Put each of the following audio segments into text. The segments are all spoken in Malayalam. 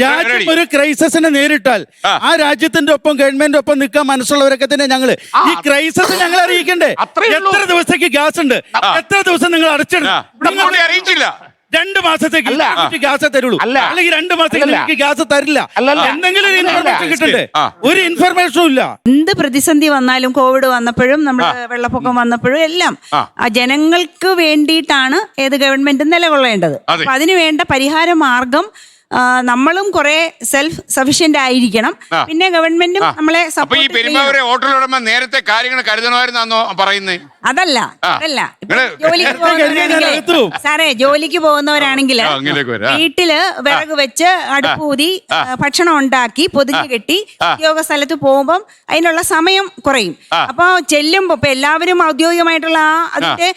രാജ്യം ഒരു ക്രൈസിസിനെ നേരിട്ടാൽ ആ രാജ്യത്തിന്റെ ഒപ്പം ഗവൺമെന്റ് ഒപ്പം നിൽക്കാൻ മനസ്സുള്ളവരൊക്കെ തന്നെ ഞങ്ങള് ഈ ക്രൈസിസ് ഞങ്ങൾ അറിയിക്കണ്ടേ? എത്ര ദിവസത്തേക്ക് ഗ്യാസ് ഉണ്ട്, എത്ര ദിവസം നിങ്ങൾ അടച്ചിടണം? അറിയിച്ചില്ല. 2 മാസത്തേക്ക് ഗ്യാസ് തരുള്ളൂ, അല്ലെങ്കിൽ 2 മാസത്തേക്ക് ഗ്യാസ് തരില്ല. എന്തെങ്കിലും ഒരു ഇൻഫർമേഷൻ കിട്ടണ്ടേ? ഒരു ഇൻഫർമേഷനും ഇല്ല. എന്ത് പ്രതിസന്ധി വന്നാലും, കോവിഡ് വന്നപ്പോഴും നമ്മുടെ വെള്ളപ്പൊക്കം വന്നപ്പോഴും എല്ലാം ആ ജനങ്ങൾക്ക് വേണ്ടിയിട്ടാണ് ഏത് ഗവൺമെന്റും നിലകൊള്ളേണ്ടത്. അപ്പൊ അതിനു വേണ്ട പരിഹാര മാർഗം നമ്മളും കുറെ സെൽഫ് സഫീഷ്യന്റ് ആയിരിക്കണം. പിന്നെ ഗവൺമെന്റും നമ്മളെ ഹോട്ടലുടമ നേരത്തെ കാര്യങ്ങൾ കരുതണമായിരുന്നോ പറയുന്നത്? അതല്ല സാറേ, ജോലിക്ക് പോകുന്നവരാണെങ്കിൽ വീട്ടില് വിറക് വെച്ച് അടുപ്പൂതി ഭക്ഷണം ഉണ്ടാക്കി പൊതിഞ്ഞു കെട്ടി ഉദ്യോഗ സ്ഥലത്ത് പോകുമ്പം അതിനുള്ള സമയം കുറയും. അപ്പൊ ചെല്ലുമ്പോ ഇപ്പൊ എല്ലാവരും ഔദ്യോഗികമായിട്ടുള്ള അതിന്റെ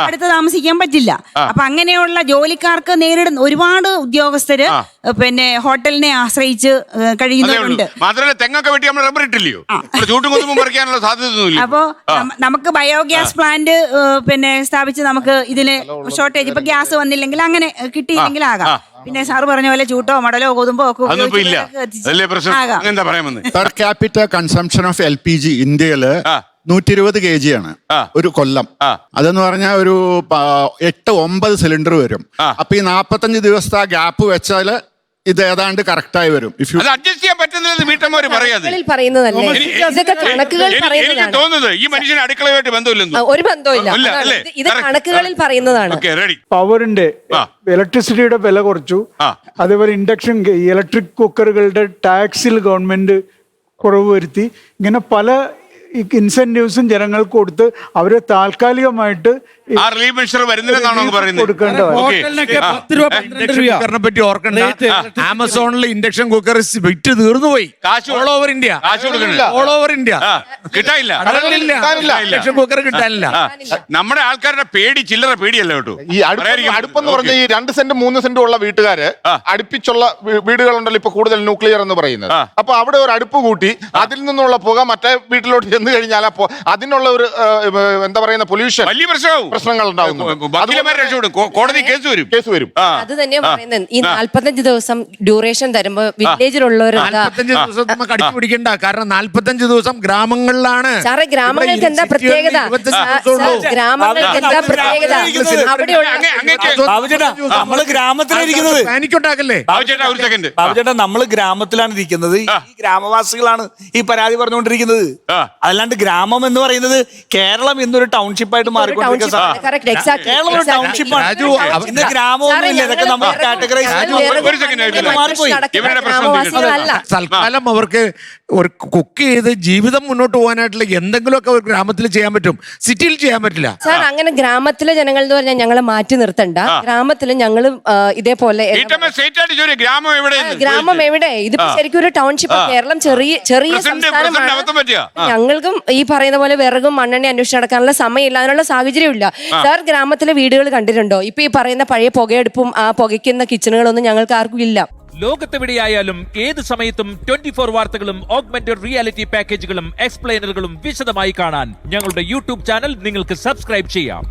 അടുത്ത് താമസിക്കാൻ പറ്റില്ല. അപ്പൊ അങ്ങനെയുള്ള ജോലിക്കാർക്ക് നേരിടുന്ന ഒരുപാട് ഉദ്യോഗസ്ഥര് പിന്നെ ഹോട്ടലിനെ ആശ്രയിച്ച് കഴിയുന്നവരുണ്ട്. മാത്രമല്ല തെങ്ങൊക്കെ വെട്ടി നമ്മൾ റബ്ബർ ഇട്ടില്ലയോ, ചൂട്ടുകൊന്നും പറിക്കാനുള്ള സാധ്യത. അപ്പോ നമുക്ക് ബയോഗ്യാസ് പ്ലാന്റ് പിന്നെ സ്ഥാപിച്ച് നമുക്ക് ഇതിന് ഷോർട്ടേജ് ഇപ്പൊ ഗ്യാസ് വന്നില്ലെങ്കിൽ അങ്ങനെ കിട്ടിയില്ലെങ്കിൽ ആകാം. പിന്നെ സാറ് പറഞ്ഞ പോലെ ചൂട്ടോ മടലോ ഗോതമ്പോ ഒക്കെ per capita consumption of LPG ഇന്ത്യയില് 120 kg ആണ് ഒരു കൊല്ലം. അതെന്ന് പറഞ്ഞാൽ ഒരു 8-9 സിലിണ്ടർ വരും. അപ്പൊ ഈ 45 ദിവസത്തെ ആ ഗ്യാപ്പ് വെച്ചാല് ഇത് ഏതാണ്ട് കറക്റ്റ് ആയി വരും. അഡ്ജസ്റ്റ് ചെയ്യാൻ പറ്റുന്നില്ലെന്ന് വീട്ടമ്മമാര് പറയാതെ ഇതൊക്കെ കണക്കുകൾ തോന്നുന്നത് ഈ മനുഷ്യന് അടുക്കളയുമായിട്ട് ബന്ധമില്ലെന്ന്. ഒരു ബന്ധമില്ല, ഇത് കണക്കുകളിൽ പറയുന്നതാണ്. പവറിന്റെ ഇലക്ട്രിസിറ്റിയുടെ വില കുറച്ചു. അതേപോലെ ഇൻഡക്ഷൻ ഇലക്ട്രിക് കുക്കറുകളുടെ ടാക്സിൽ ഗവൺമെന്റ് കുറവ് വരുത്തി. ഇങ്ങനെ പല ഇൻസെന്റീവ്സും ജനങ്ങൾക്ക് കൊടുത്ത് അവരെ താൽക്കാലികമായിട്ട് പറ്റി ഓർക്കണ്ട. ആമസോണിൽ ഇൻഡക്ഷൻ കുക്കർ വിറ്റ് തീർന്നുപോയി. ഓൾ ഓവർ ഇന്ത്യ കിട്ടാനില്ല, ഇൻഡക്ഷൻ കുക്കർ കിട്ടാനില്ല. നമ്മുടെ ആൾക്കാരുടെ പേടി ചില്ലറ പേടിയല്ല കേട്ടോ. ഈ അടുപ്പെന്ന് പറഞ്ഞ ഈ 2 സെന്റ് 3 സെന്റ് ഉള്ള വീട്ടുകാര് അടുപ്പിച്ചുള്ള വീടുകളുണ്ടല്ലോ ഇപ്പൊ കൂടുതൽ ന്യൂക്ലിയർ എന്ന് പറയുന്നത്. അപ്പൊ അവിടെ ഒരു അടുപ്പ് കൂട്ടി അതിൽ നിന്നുള്ള പുക മറ്റേ വീട്ടിലോട്ട് ചെന്ന് കഴിഞ്ഞാൽ അപ്പോ അതിനുള്ള ഒരു എന്താ പറയുന്ന പൊല്യൂഷൻ വലിയ പ്രശ്നങ്ങൾ ഉണ്ടാകുന്നു. കോടതി കേസ് വരും. അത് തന്നെയാ പറയുന്നത്. ഈ 45 ദിവസം ഡ്യൂറേഷൻ തരുമ്പോ വില്ലേജിലുള്ളവർ 45 ദിവസം നമുക്ക് അടിച്ചു പിടിക്കണ്ട. കാരണം 45 ദിവസം ഗ്രാമങ്ങളിലാണ്. സാറേ, ഗ്രാമങ്ങൾക്ക് എന്താ പ്രത്യേകത? ഗ്രാമങ്ങൾക്ക് എന്താ പ്രത്യേകത? നമ്മള് ഗ്രാമത്തിലിരിക്കുന്നത് പാനിക്കുണ്ടാക്കല്ലേ ബാബുചേട്ടാ, നമ്മള് ഗ്രാമത്തിലാണ് ഇരിക്കുന്നത്. ഈ ഗ്രാമവാസികളാണ് ഈ പരാതി പറഞ്ഞുകൊണ്ടിരിക്കുന്നത്. അല്ലാണ്ട് ഗ്രാമം എന്ന് പറയുന്നത് കേരളം ഇന്നൊരു ടൗൺഷിപ്പായിട്ട് മാറിക്കൊണ്ടിരിക്കുന്ന കേരളം ഒരു ടൗൺഷിപ്പാണ്. ഇന്ന് ഗ്രാമമൊന്നുമില്ല. ഇതൊക്കെ നമ്മൾ കാറ്റഗറൈസ് തൽക്കാലം അവർക്ക് ഒരു കുക്ക് ചെയ്ത് ജീവിതം മുന്നോട്ട് പോകാനായിട്ടുള്ള എന്തെങ്കിലുമൊക്കെ ഒരു ഗ്രാമത്തിൽ ചെയ്യാൻ പറ്റും, സിറ്റിയിൽ ചെയ്യാൻ പറ്റില്ല. സാർ, അങ്ങനെ ഗ്രാമത്തിലെ ജനങ്ങൾ എന്ന് പറഞ്ഞാൽ ഞങ്ങളെ മാറ്റി നിർത്തണ്ട. ഗ്രാമത്തില് ഞങ്ങള് ഇതേപോലെ ഗ്രാമം എവിടെ? ഇതിപ്പോ ശരിക്കും ഒരു ടൗൺഷിപ്പ്. കേരളം ചെറിയ സംസ്ഥാനമാണ്. ഞങ്ങൾക്കും ഈ പറയുന്ന പോലെ വിറകും മണ്ണെണ്ണ അന്വേഷിച്ച് നടക്കാനുള്ള സമയമില്ല, അതിനുള്ള സാഹചര്യമില്ല. സാർ, ഗ്രാമത്തിലെ വീടുകൾ കണ്ടിട്ടുണ്ടോ? ഇപ്പൊ ഈ പറയുന്ന പഴയ പുകയെടുപ്പും ആ പുകയ്ക്കുന്ന കിച്ചണുകളൊന്നും ഞങ്ങൾക്ക് ആർക്കും ഇല്ല. ലോകത്തെവിടെയായാലും ഏത് സമയത്തും 24 വാർത്തകളും ഓഗ്മെന്റഡ് റിയാലിറ്റി പാക്കേജുകളും എക്സ്പ്ലെയിനറുകളും വിശദമായി കാണാൻ ഞങ്ങളുടെ യൂട്യൂബ് ചാനൽ നിങ്ങൾക്ക് സബ്സ്ക്രൈബ് ചെയ്യാം.